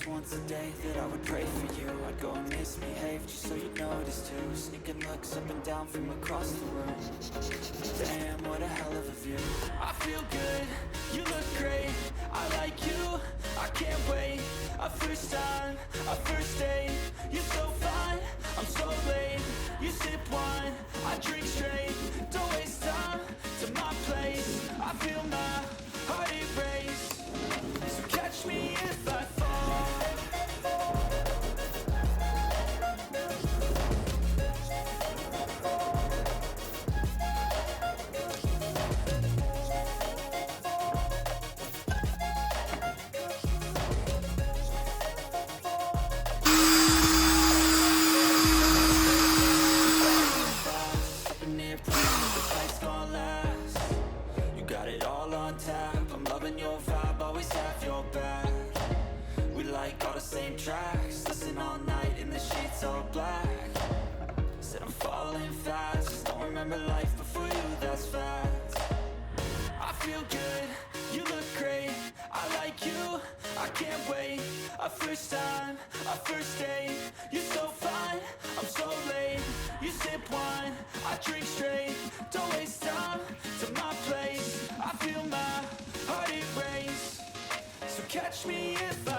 once a day that I would pray for you. I'd go and misbehave just so you'd notice too. Sneaking looks up and down from across the room. Damn, what a hell of a view. I feel good, you look great, I like you, I can't wait. A first time, a first date, you're so fine, I'm so late. You sip wine, I drink straight. Don't waste time to my place. I feel my heart erase. So catch me if I fall. Up in airplanes, the flight's gonna last. You got it all on tap. I'm loving your vibe, always have your back. We like all the same tracks. Listen all night in the sheets all black. Said I'm falling fast, just don't remember life before you, that's fact. I feel good, you look great, I like you, I can't wait. A first time, a first date, you're so fine, I'm so late. You sip wine, I drink straight. Don't waste time to my place. I feel my heart erase. So catch me if I